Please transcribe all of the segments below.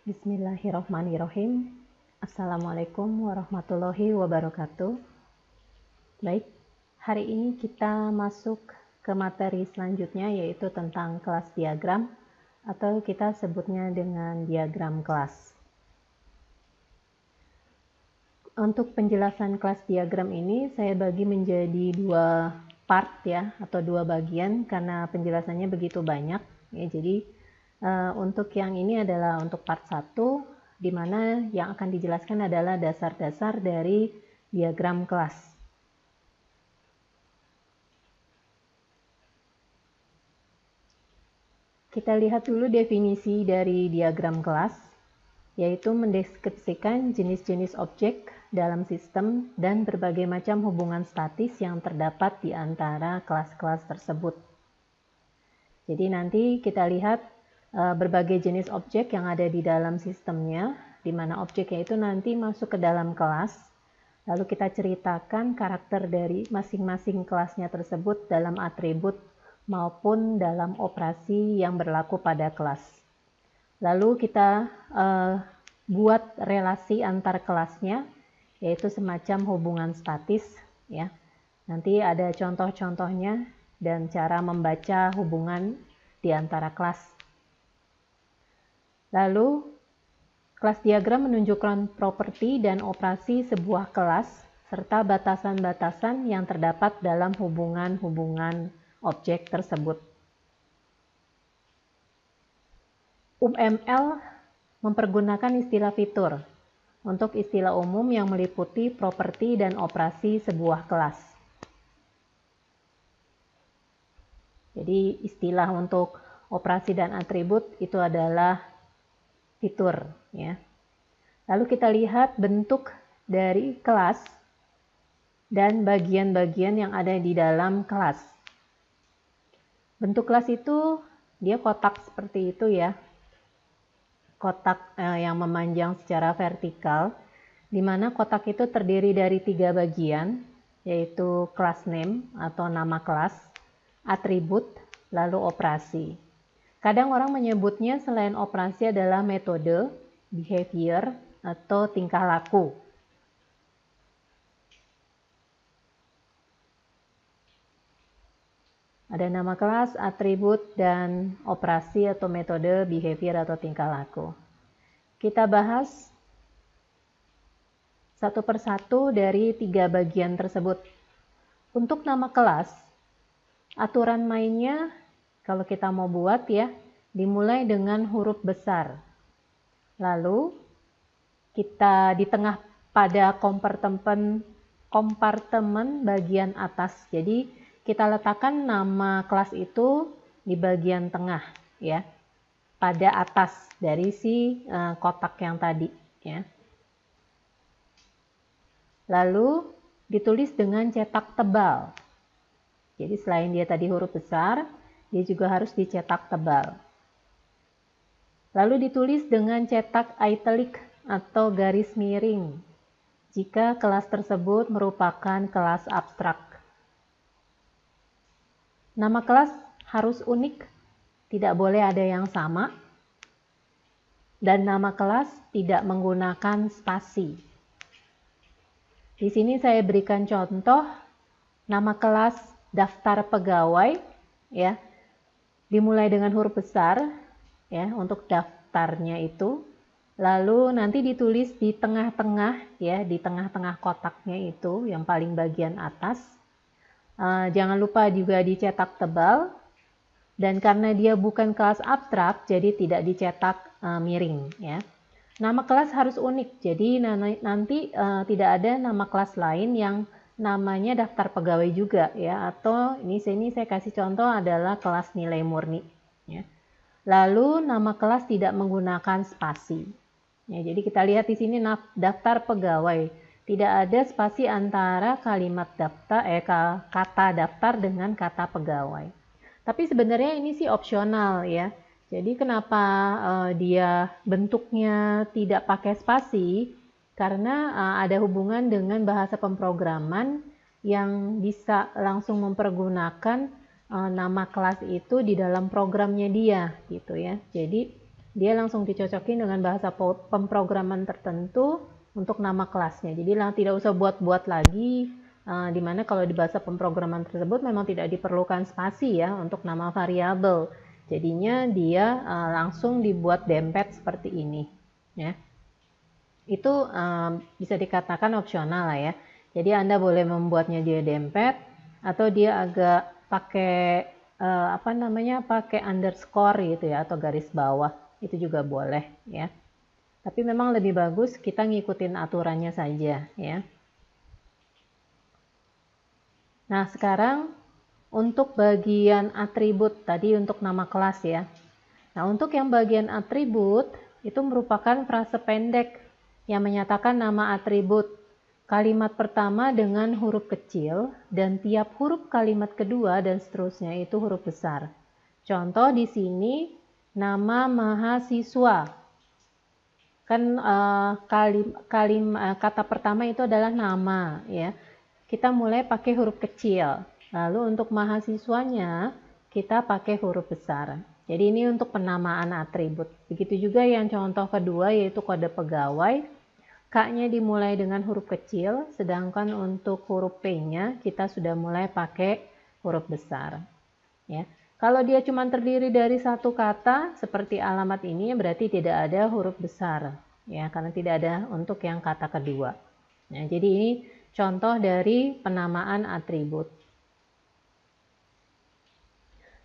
Bismillahirrahmanirrahim. Assalamualaikum warahmatullahi wabarakatuh. Baik, hari ini kita masuk ke materi selanjutnya, yaitu tentang kelas diagram atau kita sebutnya dengan diagram kelas. Untuk penjelasan kelas diagram ini saya bagi menjadi dua part ya, atau dua bagian karena penjelasannya begitu banyak ya. Jadi untuk yang ini adalah untuk part 1, di mana yang akan dijelaskan adalah dasar-dasar dari diagram kelas. Kita lihat dulu definisi dari diagram kelas, yaitu mendeskripsikan jenis-jenis objek dalam sistem dan berbagai macam hubungan statis yang terdapat di antara kelas-kelas tersebut. Jadi nanti kita lihat berbagai jenis objek yang ada di dalam sistemnya, di mana objeknya itu nanti masuk ke dalam kelas, lalu kita ceritakan karakter dari masing-masing kelasnya tersebut dalam atribut maupun dalam operasi yang berlaku pada kelas. Lalu kita buat relasi antar kelasnya, yaitu semacam hubungan statis ya. Nanti ada contoh-contohnya dan cara membaca hubungan di antara kelas. Lalu, kelas diagram menunjukkan properti dan operasi sebuah kelas, serta batasan-batasan yang terdapat dalam hubungan-hubungan objek tersebut. UML mempergunakan istilah fitur untuk istilah umum yang meliputi properti dan operasi sebuah kelas. Jadi, istilah untuk operasi dan atribut itu adalah fitur ya. Lalu kita lihat bentuk dari kelas dan bagian-bagian yang ada di dalam kelas. Bentuk kelas itu dia kotak seperti itu ya. Kotak yang memanjang secara vertikal, di mana kotak itu terdiri dari 3 bagian, yaitu class name atau nama kelas, atribut, lalu operasi. Kadang orang menyebutnya selain operasi adalah metode, behavior, atau tingkah laku. Ada nama kelas, atribut, dan operasi atau metode, behavior, atau tingkah laku. Kita bahas satu persatu dari 3 bagian tersebut. Untuk nama kelas, aturan mainnya kalau kita mau buat ya, dimulai dengan huruf besar. Lalu kita di tengah pada kompartemen bagian atas. Jadi kita letakkan nama kelas itu di bagian tengah ya, pada atas dari si kotak yang tadi ya. Lalu ditulis dengan cetak tebal. Jadi selain dia tadi huruf besar, dia juga harus dicetak tebal. Lalu ditulis dengan cetak italic atau garis miring jika kelas tersebut merupakan kelas abstrak. Nama kelas harus unik, tidak boleh ada yang sama, dan nama kelas tidak menggunakan spasi. Di sini saya berikan contoh nama kelas daftar pegawai ya. Dimulai dengan huruf besar ya untuk daftarnya itu, lalu nanti ditulis di tengah-tengah ya, di tengah-tengah kotaknya itu yang paling bagian atas. Jangan lupa juga dicetak tebal, dan karena dia bukan kelas abstrak jadi tidak dicetak miring ya. Nama kelas harus unik, jadi nanti tidak ada nama kelas lain yang namanya daftar pegawai juga ya, atau ini saya kasih contoh adalah kelas nilai murni ya. Lalu nama kelas tidak menggunakan spasi ya, jadi kita lihat di sini daftar pegawai, tidak ada spasi antara kalimat daftar kata daftar dengan kata pegawai. Tapi sebenarnya ini sih opsional ya, jadi kenapa dia bentuknya tidak pakai spasi, karena ada hubungan dengan bahasa pemrograman yang bisa langsung mempergunakan nama kelas itu di dalam programnya dia gitu ya. Jadi dia langsung dicocokin dengan bahasa pemrograman tertentu untuk nama kelasnya. Jadi tidak usah buat-buat lagi, dimana kalau di bahasa pemrograman tersebut memang tidak diperlukan spasi ya untuk nama variabel. Jadinya dia langsung dibuat dempet seperti ini ya. Itu bisa dikatakan opsional lah ya. Jadi Anda boleh membuatnya dia dempet atau dia agak pakai pakai underscore gitu ya, atau garis bawah, itu juga boleh ya. Tapi memang lebih bagus kita ngikutin aturannya saja ya. Nah, sekarang untuk bagian atribut tadi untuk nama kelas ya. Nah, untuk yang bagian atribut itu merupakan frase pendek yang menyatakan nama atribut. Kalimat pertama dengan huruf kecil dan tiap huruf kalimat kedua dan seterusnya itu huruf besar. Contoh di sini nama mahasiswa. Kan kata pertama itu adalah nama ya. Kita mulai pakai huruf kecil. Lalu untuk mahasiswanya kita pakai huruf besar. Jadi ini untuk penamaan atribut. Begitu juga yang contoh kedua yaitu kode pegawai. K-nya dimulai dengan huruf kecil, sedangkan untuk huruf P-nya kita sudah mulai pakai huruf besar. Ya. Kalau dia cuma terdiri dari satu kata seperti alamat ini, berarti tidak ada huruf besar, ya, karena tidak ada untuk yang kata kedua. Nah, jadi ini contoh dari penamaan atribut.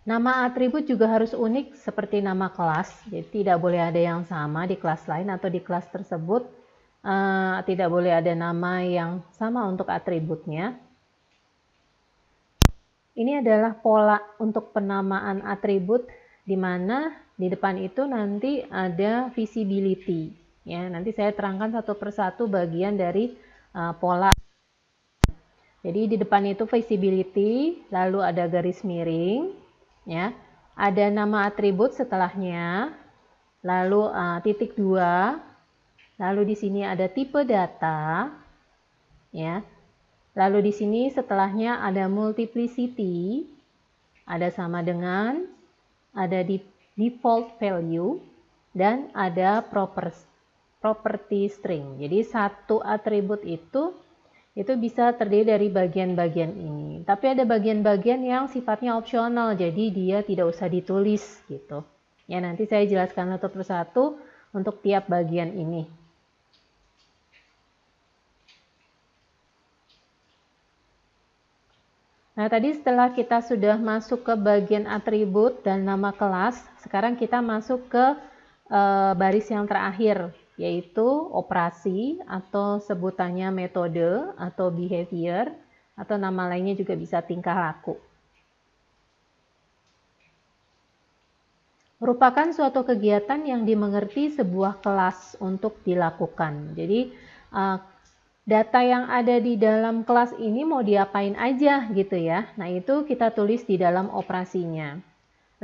Nama atribut juga harus unik seperti nama kelas, jadi tidak boleh ada yang sama di kelas lain atau di kelas tersebut. Tidak boleh ada nama yang sama untuk atributnya. Ini adalah pola untuk penamaan atribut di mana di depan itu nanti ada visibility. Ya, nanti saya terangkan satu persatu bagian dari pola. Jadi di depan itu visibility, lalu ada garis miring, ya, ada nama atribut setelahnya, lalu titik 2. Lalu di sini ada tipe data, ya. Lalu di sini setelahnya ada multiplicity, ada sama dengan, ada default value, dan ada property string. Jadi satu atribut itu bisa terdiri dari bagian-bagian ini. Tapi ada bagian-bagian yang sifatnya opsional, jadi dia tidak usah ditulis gitu. Ya, nanti saya jelaskan satu persatu untuk tiap bagian ini. Nah, tadi setelah kita sudah masuk ke bagian atribut dan nama kelas, sekarang kita masuk ke baris yang terakhir, yaitu operasi atau sebutannya metode atau behavior, atau nama lainnya juga bisa tingkah laku. Merupakan suatu kegiatan yang dimengerti sebuah kelas untuk dilakukan. Jadi, data yang ada di dalam kelas ini mau diapain aja gitu ya. Nah, itu kita tulis di dalam operasinya.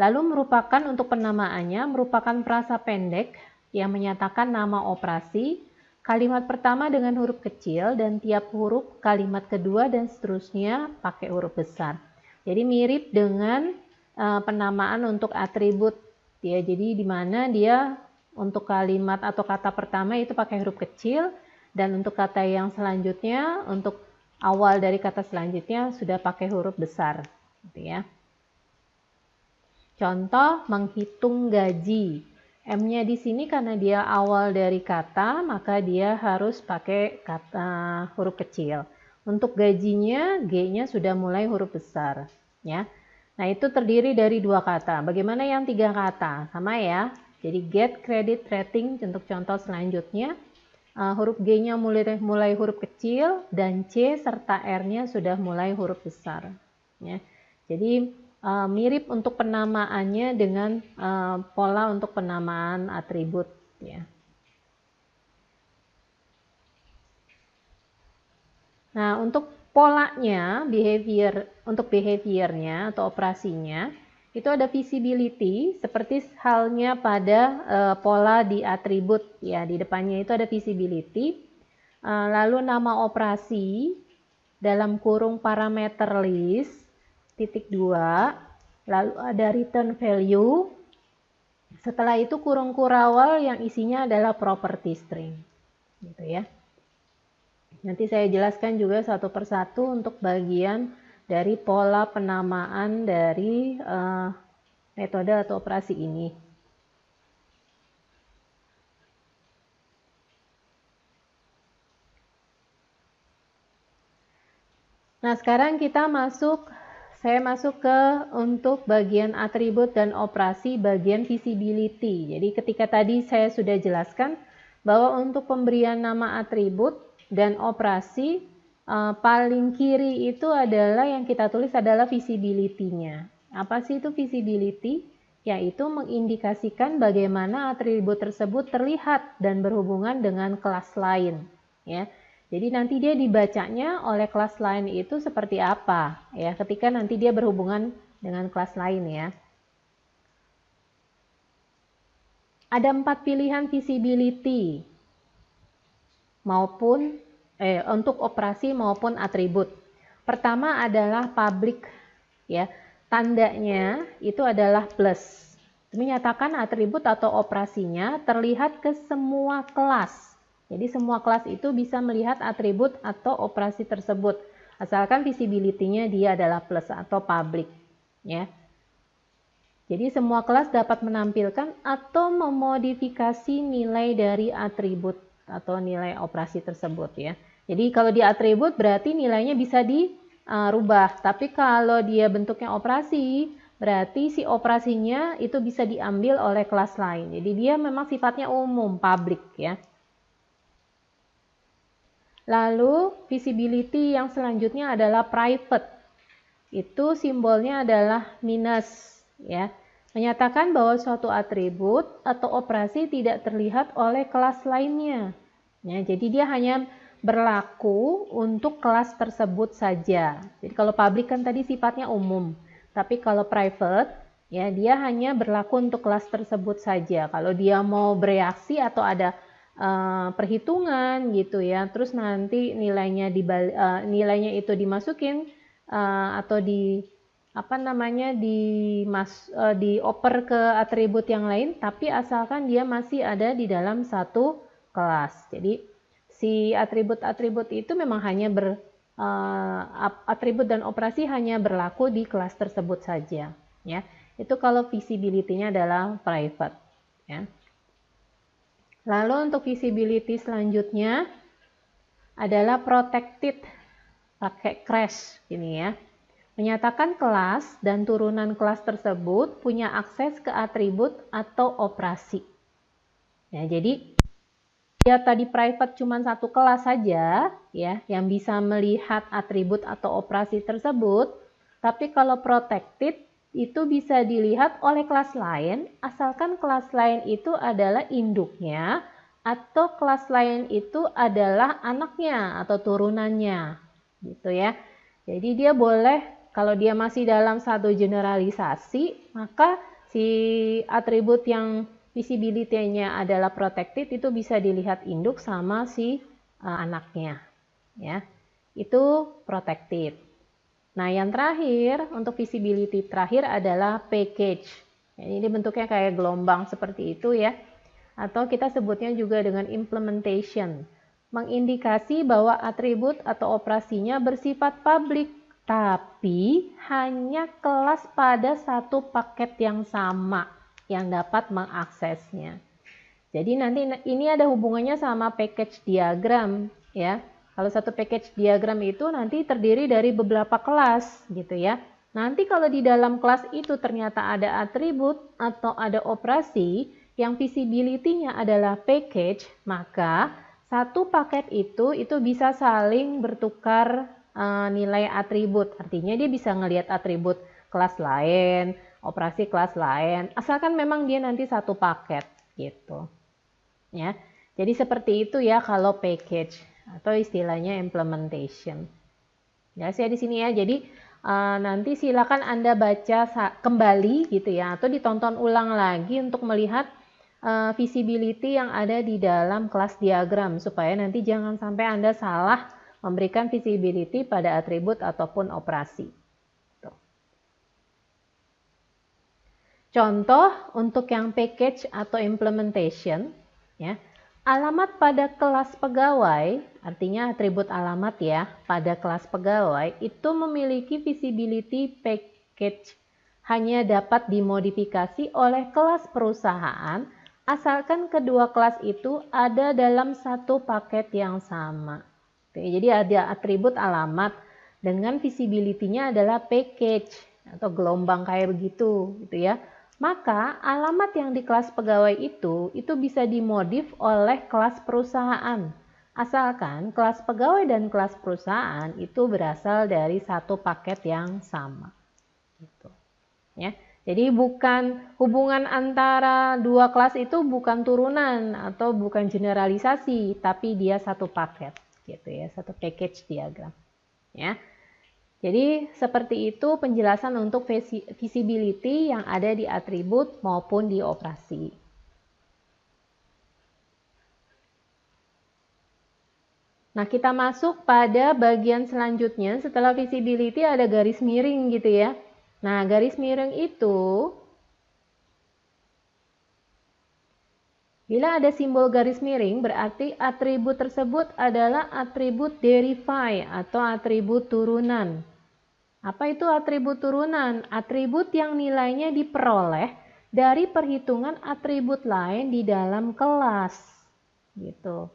Lalu merupakan untuk penamaannya merupakan frasa pendek yang menyatakan nama operasi, kalimat pertama dengan huruf kecil dan tiap huruf kalimat kedua dan seterusnya pakai huruf besar. Jadi mirip dengan penamaan untuk atribut ya. Jadi di mana dia untuk kalimat atau kata pertama itu pakai huruf kecil. Dan untuk kata yang selanjutnya, untuk awal dari kata selanjutnya sudah pakai huruf besar, gitu ya. Contoh, menghitung gaji. M-nya di sini karena dia awal dari kata, maka dia harus pakai kata huruf kecil. Untuk gajinya, G-nya sudah mulai huruf besar, ya. Nah, itu terdiri dari dua kata. Bagaimana yang tiga kata? Sama ya. Jadi get credit rating untuk contoh selanjutnya. Huruf G-nya mulai huruf kecil dan C serta R-nya sudah mulai huruf besar. Ya. Jadi mirip untuk penamaannya dengan pola untuk penamaan atribut. Ya. Nah, untuk polanya, untuk behaviornya atau operasinya, itu ada visibility seperti halnya pada pola di atribut ya, di depannya itu ada visibility, lalu nama operasi dalam kurung parameter list titik 2, lalu ada return value Setelah itu kurung kurawal yang isinya adalah property string, gitu ya. Nanti saya jelaskan juga satu persatu untuk bagian dari pola penamaan dari metode atau operasi ini. Nah, sekarang saya masuk ke untuk bagian atribut dan operasi bagian visibility. Jadi ketika tadi saya sudah jelaskan bahwa untuk pemberian nama atribut dan operasi paling kiri itu adalah yang kita tulis adalah visibility-nya. Apa sih itu visibility? Yaitu mengindikasikan bagaimana atribut tersebut terlihat dan berhubungan dengan kelas lain, ya. Jadi nanti dia dibacanya oleh kelas lain itu seperti apa, ya, ketika nanti dia berhubungan dengan kelas lain, ya. Ada 4 pilihan visibility maupun untuk operasi maupun atribut. Pertama adalah public, ya. Tandanya itu adalah plus. Menyatakan atribut atau operasinya terlihat ke semua kelas. Jadi semua kelas itu bisa melihat atribut atau operasi tersebut, asalkan visibility-nya dia adalah plus atau public, ya. Jadi semua kelas dapat menampilkan atau memodifikasi nilai dari atribut atau nilai operasi tersebut, ya. Jadi kalau di atribut berarti nilainya bisa dirubah, tapi kalau dia bentuknya operasi, berarti si operasinya itu bisa diambil oleh kelas lain. Jadi dia memang sifatnya umum, public, ya. Lalu visibility yang selanjutnya adalah private. Itu simbolnya adalah minus, ya. Menyatakan bahwa suatu atribut atau operasi tidak terlihat oleh kelas lainnya. Ya, jadi dia hanya berlaku untuk kelas tersebut saja. Jadi kalau public kan tadi sifatnya umum, tapi kalau private, ya, dia hanya berlaku untuk kelas tersebut saja. Kalau dia mau bereaksi atau ada perhitungan gitu ya, terus nanti nilainya nilainya itu dimasukin atau dioper ke atribut yang lain, tapi asalkan dia masih ada di dalam satu kelas. Jadi si atribut-atribut itu memang hanya atribut dan operasi hanya berlaku di kelas tersebut saja, ya. Itu kalau visibility-nya adalah private, ya. Lalu untuk visibility selanjutnya adalah protected, pakai crash ini, ya. Menyatakan kelas dan turunan kelas tersebut punya akses ke atribut atau operasi. Ya, jadi dia tadi private cuma satu kelas saja, ya, yang bisa melihat atribut atau operasi tersebut. Tapi kalau protected itu bisa dilihat oleh kelas lain, asalkan kelas lain itu adalah induknya atau kelas lain itu adalah anaknya atau turunannya, gitu ya. Jadi dia boleh, kalau dia masih dalam satu generalisasi, maka si atribut yang visibility-nya adalah protected itu bisa dilihat induk sama si anaknya, ya. Itu protected. Nah, yang terakhir, untuk visibility terakhir adalah package. Ini bentuknya kayak gelombang seperti itu, ya. Atau kita sebutnya juga dengan implementation. Mengindikasi bahwa atribut atau operasinya bersifat public, tapi hanya kelas pada satu paket yang sama yang dapat mengaksesnya. Jadi nanti ini ada hubungannya sama package diagram, ya. Kalau satu package diagram itu nanti terdiri dari beberapa kelas, gitu ya. Nanti kalau di dalam kelas itu ternyata ada atribut atau ada operasi yang visibility-nya adalah package, maka satu paket itu bisa saling bertukar nilai atribut. Artinya dia bisa ngelihat atribut kelas lain, operasi kelas lain, asalkan memang dia nanti satu paket, gitu. Ya, jadi seperti itu ya kalau package atau istilahnya implementation. Ya, saya di sini ya. Jadi nanti silakan Anda baca kembali gitu ya, atau ditonton ulang lagi untuk melihat visibility yang ada di dalam kelas diagram supaya nanti jangan sampai Anda salah memberikan visibility pada atribut ataupun operasi. Contoh untuk yang package atau implementation, ya. Alamat pada kelas pegawai, artinya atribut alamat ya, pada kelas pegawai itu memiliki visibility package, hanya dapat dimodifikasi oleh kelas perusahaan asalkan kedua kelas itu ada dalam satu paket yang sama. Jadi ada atribut alamat dengan visibility-nya adalah package atau gelombang kayak begitu, gitu ya. Maka alamat yang di kelas pegawai itu bisa dimodif oleh kelas perusahaan. Asalkan kelas pegawai dan kelas perusahaan itu berasal dari satu paket yang sama. Gitu. Ya. Jadi bukan hubungan antara dua kelas itu bukan turunan atau bukan generalisasi, tapi dia satu paket, gitu ya, satu package diagram. Ya. Jadi seperti itu penjelasan untuk visibility yang ada di atribut maupun di operasi. Nah, kita masuk pada bagian selanjutnya. Setelah visibility ada garis miring gitu ya. Nah, garis miring itu bila ada simbol garis miring berarti atribut tersebut adalah atribut derive atau atribut turunan. Apa itu atribut turunan? Atribut yang nilainya diperoleh dari perhitungan atribut lain di dalam kelas. Gitu.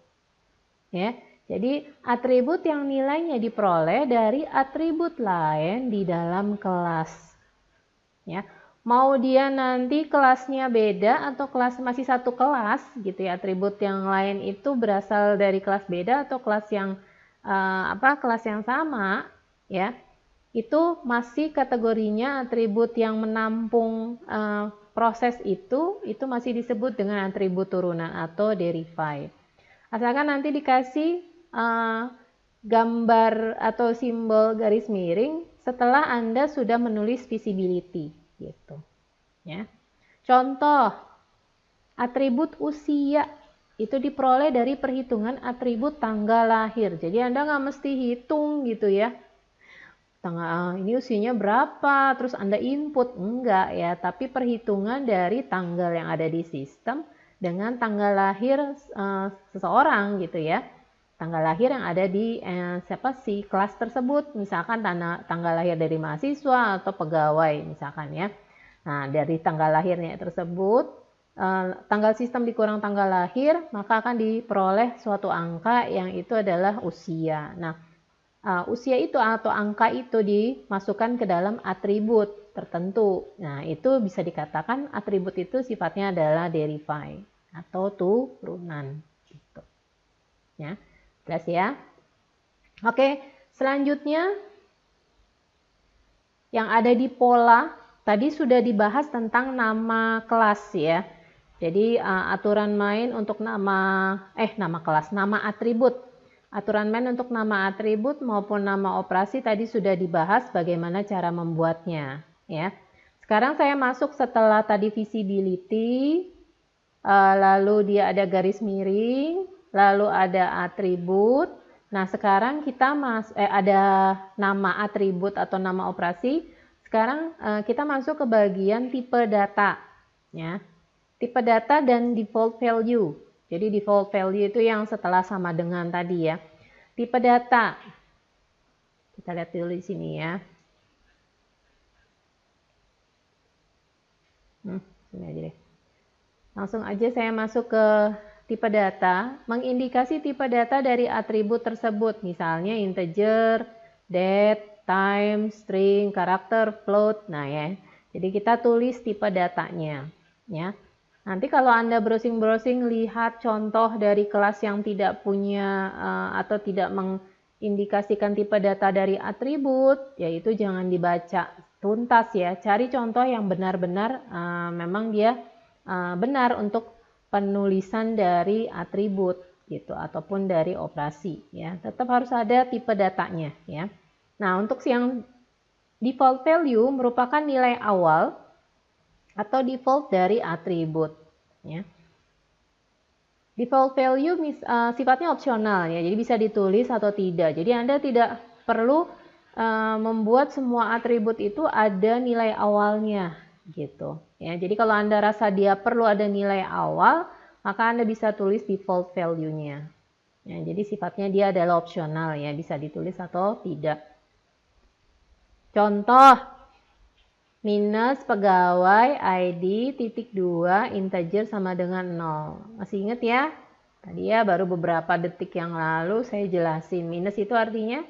Ya. Jadi atribut yang nilainya diperoleh dari atribut lain di dalam kelas. Ya. Mau dia nanti kelasnya beda atau kelas masih satu kelas gitu ya. Atribut yang lain itu berasal dari kelas beda atau kelas yang kelas yang sama ya. Itu masih kategorinya atribut yang menampung proses itu masih disebut dengan atribut turunan atau derive. Asalkan nanti dikasih gambar atau simbol garis miring setelah Anda sudah menulis visibility gitu. Ya. Contoh atribut usia itu diperoleh dari perhitungan atribut tanggal lahir. Jadi Anda nggak mesti hitung gitu ya. Ini usianya berapa, terus Anda input, enggak ya, tapi perhitungan dari tanggal yang ada di sistem dengan tanggal lahir seseorang gitu ya, tanggal lahir yang ada di kelas tersebut, misalkan tanggal lahir dari mahasiswa atau pegawai misalkan ya. Nah, dari tanggal lahirnya tersebut, tanggal sistem dikurang tanggal lahir, maka akan diperoleh suatu angka yang itu adalah usia. Nah, usia itu atau angka itu dimasukkan ke dalam atribut tertentu. Nah, itu bisa dikatakan atribut itu sifatnya adalah derive atau turunan. Gitu. Ya, jelas ya? Oke, selanjutnya yang ada di pola tadi sudah dibahas tentang nama kelas ya. Jadi aturan main untuk nama kelas, nama atribut. Aturan main untuk nama atribut maupun nama operasi tadi sudah dibahas bagaimana cara membuatnya ya. Sekarang saya masuk setelah tadi visibility, lalu dia ada garis miring, lalu ada atribut. Nah, sekarang kita ada nama atribut atau nama operasi. Sekarang kita masuk ke bagian tipe data ya. Tipe data dan default value. Jadi default value itu yang setelah sama dengan tadi ya. Tipe data. Kita lihat dulu di sini ya. Sini aja deh. Langsung aja saya masuk ke tipe data. Mengindikasi tipe data dari atribut tersebut. Misalnya integer, date, time, string, karakter, float. Nah ya. Jadi kita tulis tipe datanya. Ya. Nanti kalau Anda browsing-browsing lihat contoh dari kelas yang tidak punya atau tidak mengindikasikan tipe data dari atribut, yaitu jangan dibaca tuntas ya. Cari contoh yang benar-benar memang dia benar untuk penulisan dari atribut gitu ataupun dari operasi ya. Tetap harus ada tipe datanya ya. Nah, untuk yang default value merupakan nilai awal atau default dari atribut ya. Default value sifatnya opsional ya, jadi bisa ditulis atau tidak. Jadi Anda tidak perlu membuat semua atribut itu ada nilai awalnya gitu. Ya, jadi kalau Anda rasa dia perlu ada nilai awal, maka Anda bisa tulis default value-nya. Ya, jadi sifatnya dia adalah opsional ya, bisa ditulis atau tidak. Contoh, minus pegawai ID titik 2 integer sama dengan 0. Masih ingat ya? Tadi ya baru beberapa detik yang lalu saya jelasin. Minus itu artinya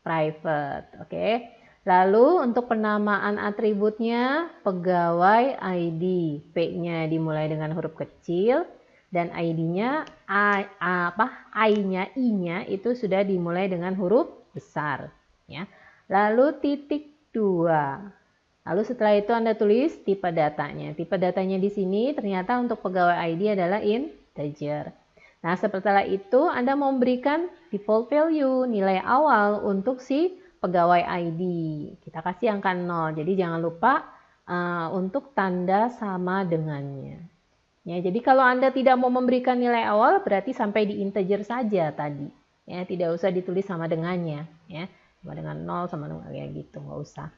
private. Oke. Lalu untuk penamaan atributnya pegawai ID. P-nya dimulai dengan huruf kecil dan ID-nya I-nya, I-nya itu sudah dimulai dengan huruf besar ya. Lalu titik 2. Lalu setelah itu Anda tulis tipe datanya. Tipe datanya di sini ternyata untuk pegawai ID adalah integer. Nah, setelah itu Anda memberikan default value, nilai awal untuk si pegawai ID. Kita kasih angka 0. Jadi jangan lupa untuk tanda sama dengannya. Ya, jadi kalau Anda tidak mau memberikan nilai awal berarti sampai di integer saja tadi. Ya, tidak usah ditulis sama dengannya. Ya, sama dengan 0 sama dengan ya gitu, nggak usah.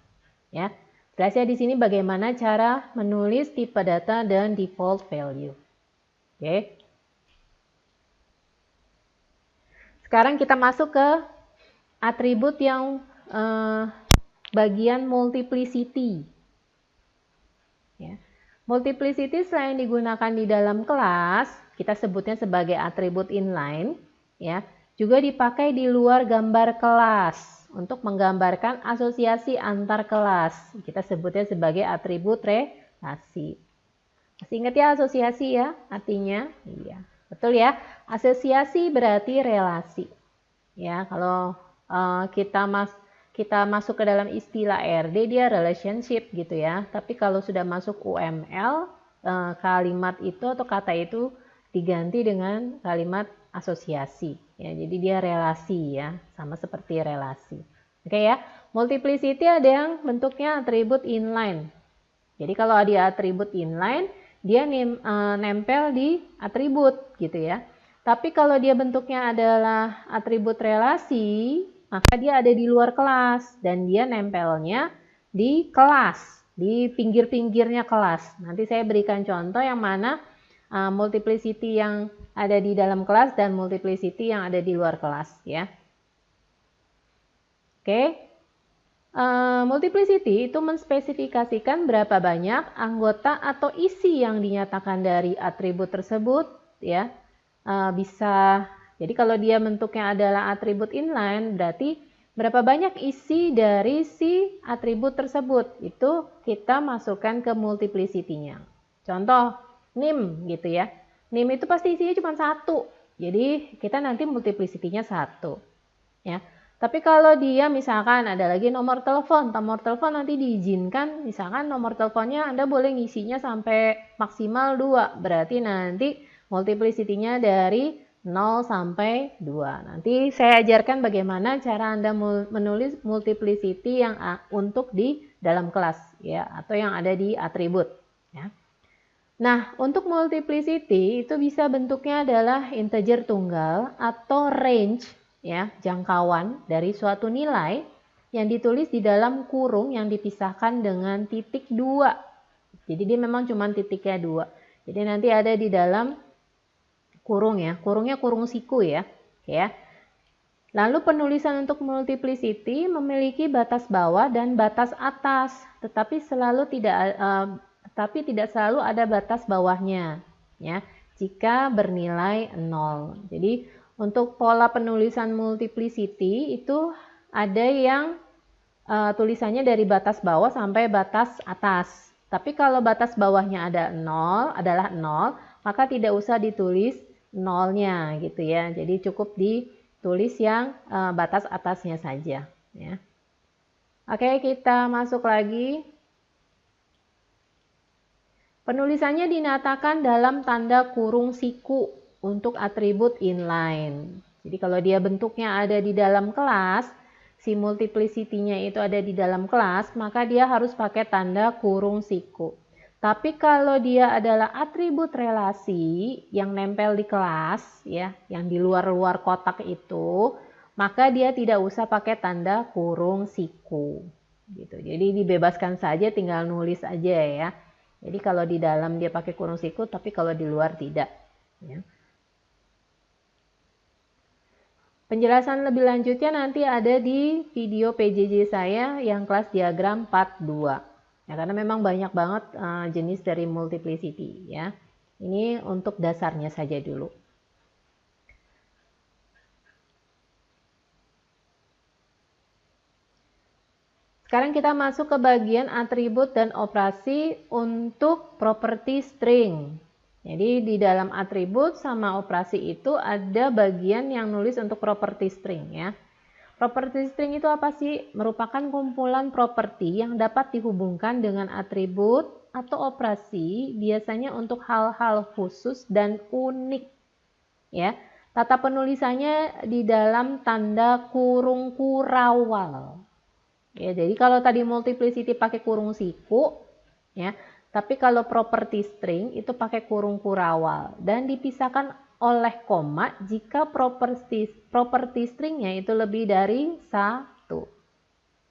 Ya. Jelasnya di sini bagaimana cara menulis tipe data dan default value. Oke. Sekarang kita masuk ke atribut yang bagian multiplicity. Ya. Multiplicity selain digunakan di dalam kelas, kita sebutnya sebagai atribut inline, ya, juga dipakai di luar gambar kelas untuk menggambarkan asosiasi antar kelas. Kita sebutnya sebagai atribut relasi. Masih ingat ya asosiasi ya artinya? Iya, betul ya. Asosiasi berarti relasi. Ya, kalau kita masuk ke dalam istilah RD dia relationship gitu ya. Tapi kalau sudah masuk UML, kalimat itu atau kata itu diganti dengan kalimat asosiasi ya. Jadi dia relasi ya, sama seperti relasi. Oke ya. Multiplicity ada yang bentuknya atribut inline. Jadi kalau ada atribut inline, dia nempel di atribut gitu ya. Tapi kalau dia bentuknya adalah atribut relasi, maka dia ada di luar kelas dan dia nempelnya di kelas, di pinggir-pinggirnya kelas. Nanti saya berikan contoh yang mana multiplicity yang ada di dalam kelas dan multiplicity yang ada di luar kelas ya. Oke. Multiplicity itu menspesifikasikan berapa banyak anggota atau isi yang dinyatakan dari atribut tersebut ya. Jadi kalau dia bentuknya adalah atribut inline berarti berapa banyak isi dari si atribut tersebut itu kita masukkan ke multiplicity-nya. Contoh NIM gitu ya. NIM itu pasti isinya cuma 1. Jadi kita nanti multiplicity-nya 1 ya. Tapi kalau dia misalkan ada lagi nomor telepon nanti diizinkan, misalkan nomor teleponnya Anda boleh ngisinya sampai maksimal 2, berarti nanti multiplicity-nya dari 0 sampai 2. Nanti saya ajarkan bagaimana cara Anda menulis multiplicity yang untuk di dalam kelas ya, atau yang ada di atribut ya. Nah, untuk multiplicity itu bisa bentuknya adalah integer tunggal atau range ya, jangkauan dari suatu nilai yang ditulis di dalam kurung yang dipisahkan dengan titik 2. Jadi dia memang cuma titiknya 2. Jadi nanti ada di dalam kurung ya, kurungnya kurung siku ya. Ya. Lalu penulisan untuk multiplicity memiliki batas bawah dan batas atas, tetapi tidak selalu ada batas bawahnya ya, jika bernilai 0. Jadi untuk pola penulisan multiplicity itu ada yang tulisannya dari batas bawah sampai batas atas. Tapi kalau batas bawahnya adalah 0, maka tidak usah ditulis 0-nya gitu ya. Jadi cukup ditulis yang batas atasnya saja ya. Oke, kita masuk lagi. Penulisannya dinyatakan dalam tanda kurung siku untuk atribut inline. Jadi kalau dia bentuknya ada di dalam kelas, si multiplicity-nya itu ada di dalam kelas, maka dia harus pakai tanda kurung siku. Tapi kalau dia adalah atribut relasi yang nempel di kelas, ya, yang di luar-luar kotak itu, maka dia tidak usah pakai tanda kurung siku. Gitu. Jadi dibebaskan saja, tinggal nulis aja ya. Jadi kalau di dalam dia pakai kurung siku, tapi kalau di luar tidak. Ya. Penjelasan lebih lanjutnya nanti ada di video PJJ saya yang kelas diagram part 2. Ya, karena memang banyak banget jenis dari multiplicity ya. Ini untuk dasarnya saja dulu. Sekarang kita masuk ke bagian atribut dan operasi untuk properti string. Jadi di dalam atribut sama operasi itu ada bagian yang nulis untuk properti string ya. Properti string itu apa sih? Merupakan kumpulan properti yang dapat dihubungkan dengan atribut atau operasi biasanya untuk hal-hal khusus dan unik ya. Tata penulisannya di dalam tanda kurung kurawal. Ya, jadi kalau tadi multiplicity pakai kurung siku ya, tapi kalau property string itu pakai kurung kurawal dan dipisahkan oleh koma jika property stringnya itu lebih dari 1.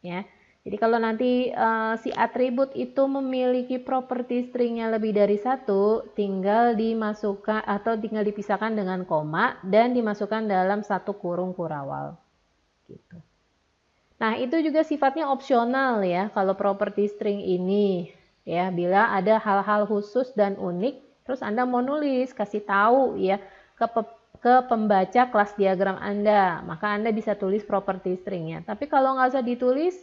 Ya. Jadi kalau nanti si atribut itu memiliki property stringnya lebih dari 1, tinggal dimasukkan atau tinggal dipisahkan dengan koma dan dimasukkan dalam satu kurung kurawal. Gitu. Nah, itu juga sifatnya opsional ya kalau properti string ini. Ya, bila ada hal-hal khusus dan unik, terus Anda mau nulis, kasih tahu ya ke pembaca kelas diagram Anda, maka Anda bisa tulis properti stringnya. Tapi kalau nggak usah ditulis,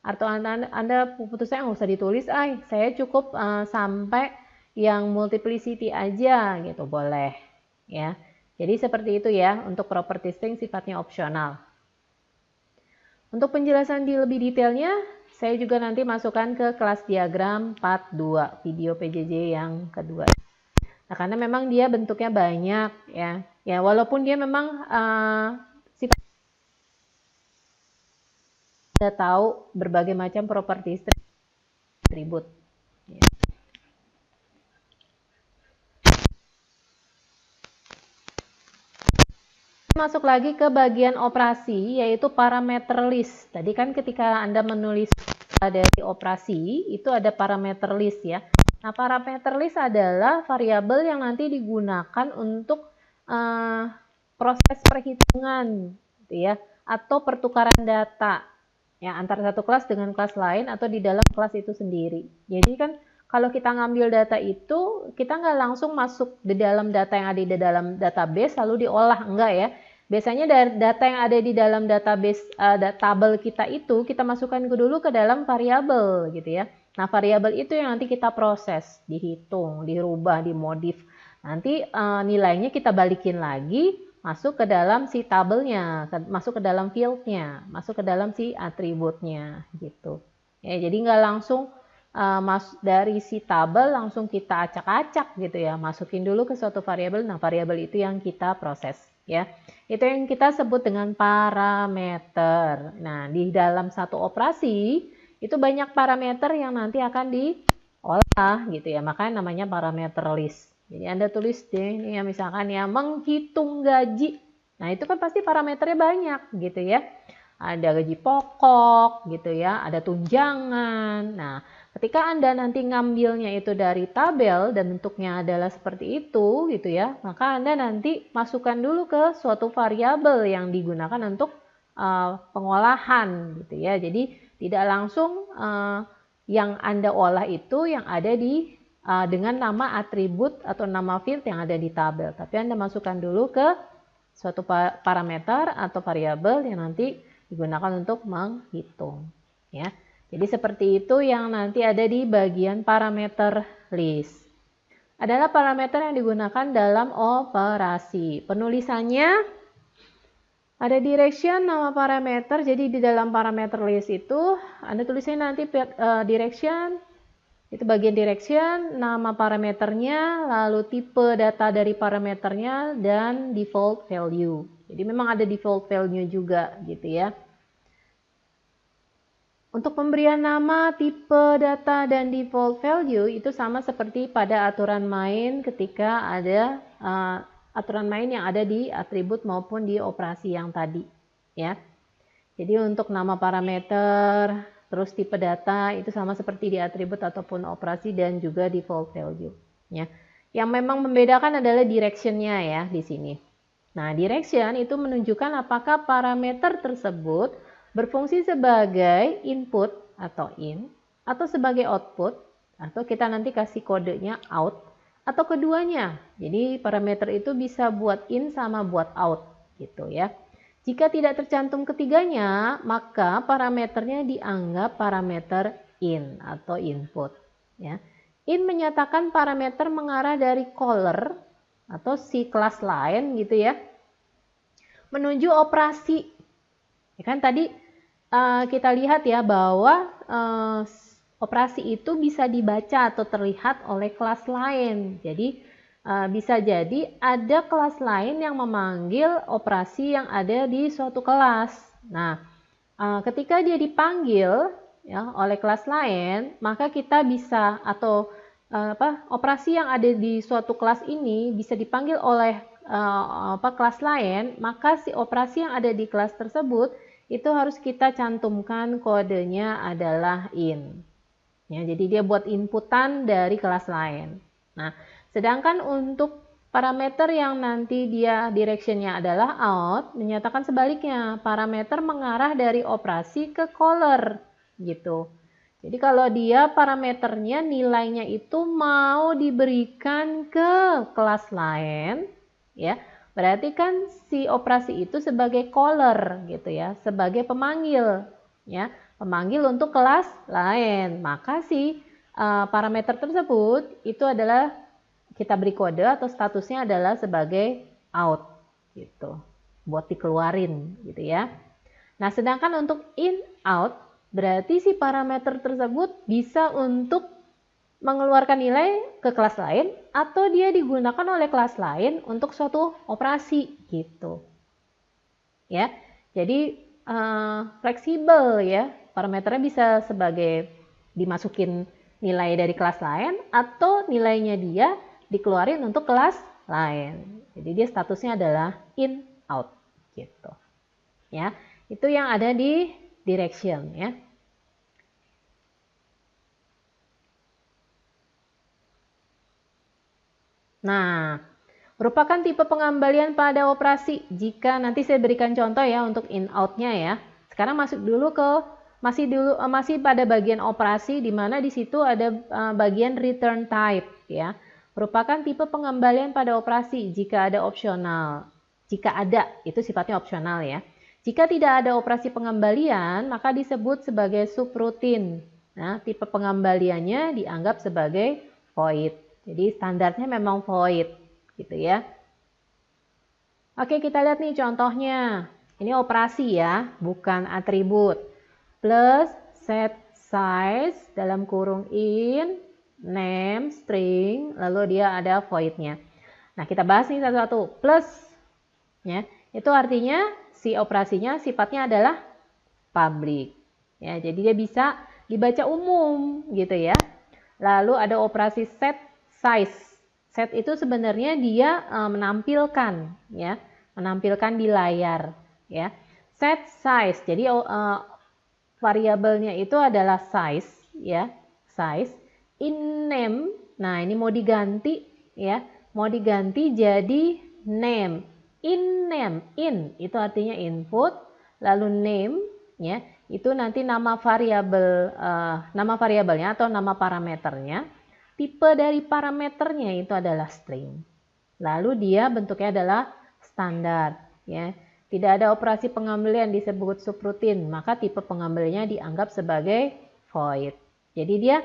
atau Anda putusnya nggak usah ditulis, saya cukup sampai yang multiplicity aja gitu, boleh. Ya, jadi seperti itu ya, untuk properti string sifatnya opsional. Untuk penjelasan di lebih detailnya, saya juga nanti masukkan ke kelas diagram part 2, video PJJ yang kedua. Nah, karena memang dia bentuknya banyak ya. Ya, walaupun dia memang Anda tahu berbagai macam properti atribut. Ya. Masuk lagi ke bagian operasi, yaitu parameter list. Tadi kan ketika Anda menulis dari operasi, itu ada parameter list ya. Nah, parameter list adalah variabel yang nanti digunakan untuk proses perhitungan gitu ya, atau pertukaran data ya antara satu kelas dengan kelas lain atau di dalam kelas itu sendiri. Jadi kan kalau kita ngambil data itu, kita nggak langsung masuk di dalam data yang ada di dalam database lalu diolah, enggak ya. Biasanya dari data yang ada di dalam database tabel kita itu kita masukkan dulu ke dalam variabel gitu ya. Nah, variabel itu yang nanti kita proses, dihitung, dirubah, dimodif. Nanti nilainya kita balikin lagi, masuk ke dalam si tabelnya, masuk ke dalam fieldnya, masuk ke dalam si atributnya gitu. Ya, jadi nggak langsung dari si tabel langsung kita acak-acak gitu ya, masukin dulu ke suatu variabel. Nah, variabel itu yang kita proses ya. Itu yang kita sebut dengan parameter. Nah, di dalam satu operasi itu banyak parameter yang nanti akan diolah gitu ya, makanya namanya parameter list. Jadi Anda tulis deh ini ya, misalkan ya menghitung gaji. Nah, itu kan pasti parameternya banyak gitu ya. Ada gaji pokok gitu ya, ada tunjangan. Nah, ketika Anda nanti ngambilnya itu dari tabel dan bentuknya adalah seperti itu gitu ya, maka Anda nanti masukkan dulu ke suatu variabel yang digunakan untuk pengolahan gitu ya. Jadi tidak langsung yang Anda olah itu yang ada di dengan nama atribut atau nama field yang ada di tabel, tapi Anda masukkan dulu ke suatu parameter atau variabel yang nanti digunakan untuk menghitung ya. Jadi seperti itu yang nanti ada di bagian parameter list. Adalah parameter yang digunakan dalam operasi. Penulisannya ada direction, nama parameter. Jadi di dalam parameter list itu Anda tulisnya nanti direction, itu bagian direction, nama parameternya, lalu tipe data dari parameternya, dan default value. Jadi memang ada default value juga gitu ya. Untuk pemberian nama, tipe data, dan default value itu sama seperti pada aturan main ketika ada aturan main yang ada di atribut maupun di operasi yang tadi ya. Jadi untuk nama parameter, Terus tipe data itu sama seperti di atribut ataupun operasi dan juga default value. Ya. Yang memang membedakan adalah direction-nya ya di sini. Nah, direction itu menunjukkan apakah parameter tersebut berfungsi sebagai input atau in, atau sebagai output, atau kita nanti kasih kodenya out, atau keduanya. Jadi parameter itu bisa buat in sama buat out gitu ya. Jika tidak tercantum ketiganya, maka parameternya dianggap parameter in atau input. Ya. In menyatakan parameter mengarah dari caller atau si kelas lain gitu ya, menuju operasi. Ya kan tadi kita lihat ya bahwa operasi itu bisa dibaca atau terlihat oleh kelas lain. Jadi bisa jadi ada kelas lain yang memanggil operasi yang ada di suatu kelas. Nah, ketika dia dipanggil ya oleh kelas lain, maka kita bisa atau operasi yang ada di suatu kelas ini bisa dipanggil oleh kelas lain, maka si operasi yang ada di kelas tersebut itu harus kita cantumkan kodenya adalah in. Ya, jadi dia buat inputan dari kelas lain. Nah, sedangkan untuk parameter yang nanti dia direction-nya adalah out, menyatakan sebaliknya, parameter mengarah dari operasi ke caller gitu. Jadi kalau dia parameternya nilainya itu mau diberikan ke kelas lain, ya, berarti kan si operasi itu sebagai caller gitu ya, sebagai pemanggil, ya, pemanggil untuk kelas lain. Maka si parameter tersebut itu adalah kita beri kode atau statusnya adalah sebagai out gitu, buat dikeluarin gitu ya. Nah, sedangkan untuk in out berarti si parameter tersebut bisa untuk mengeluarkan nilai ke kelas lain atau dia digunakan oleh kelas lain untuk suatu operasi gitu. Ya. Jadi fleksibel ya. Parameternya bisa sebagai dimasukin nilai dari kelas lain atau nilainya dia dikeluarin untuk kelas lain. Jadi dia statusnya adalah in out gitu. Ya. Itu yang ada di direction ya. Nah, merupakan tipe pengembalian pada operasi. Jika nanti saya berikan contoh ya untuk in out-nya ya. Sekarang masuk dulu ke masih pada bagian operasi di mana di situ ada bagian return type ya. Merupakan tipe pengembalian pada operasi jika ada opsional. Jika ada, itu sifatnya opsional ya. Jika tidak ada operasi pengembalian, maka disebut sebagai subroutine. Nah, tipe pengembaliannya dianggap sebagai void. Jadi standarnya memang void gitu ya. Oke, kita lihat nih contohnya. Ini operasi ya, bukan atribut. Plus set size dalam kurung in, name, string, lalu dia ada void-nya. Nah, kita bahas nih satu-satu. Plus ya, itu artinya si operasinya sifatnya adalah public. Ya, jadi dia bisa dibaca umum gitu ya. Lalu ada operasi set size. Set itu sebenarnya dia menampilkan ya, menampilkan di layar ya. Set size. Jadi variabelnya itu adalah size ya, size. In name, nah ini mau diganti ya, mau diganti jadi name. In name, in itu artinya input, lalu name ya, itu nanti nama variabelnya atau nama parameternya. Tipe dari parameternya itu adalah string. Lalu dia bentuknya adalah standar ya. Tidak ada operasi pengembalian disebut subroutine, maka tipe pengembaliannya dianggap sebagai void. Jadi dia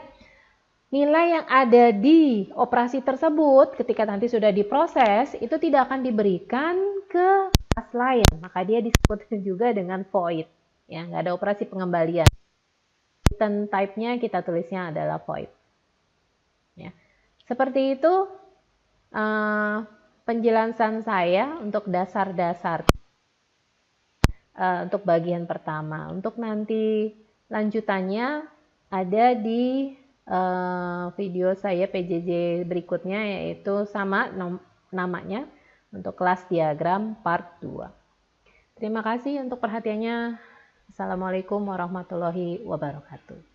nilai yang ada di operasi tersebut ketika nanti sudah diproses itu tidak akan diberikan ke kelas lain, maka dia disebut juga dengan void. Ya, nggak ada operasi pengembalian. Return type-nya kita tulisnya adalah void. Ya. Seperti itu penjelasan saya untuk dasar-dasar untuk bagian pertama. Untuk nanti lanjutannya ada di video saya PJJ berikutnya, yaitu sama namanya untuk kelas diagram part 2. Terima kasih untuk perhatiannya. Assalamualaikum warahmatullahi wabarakatuh.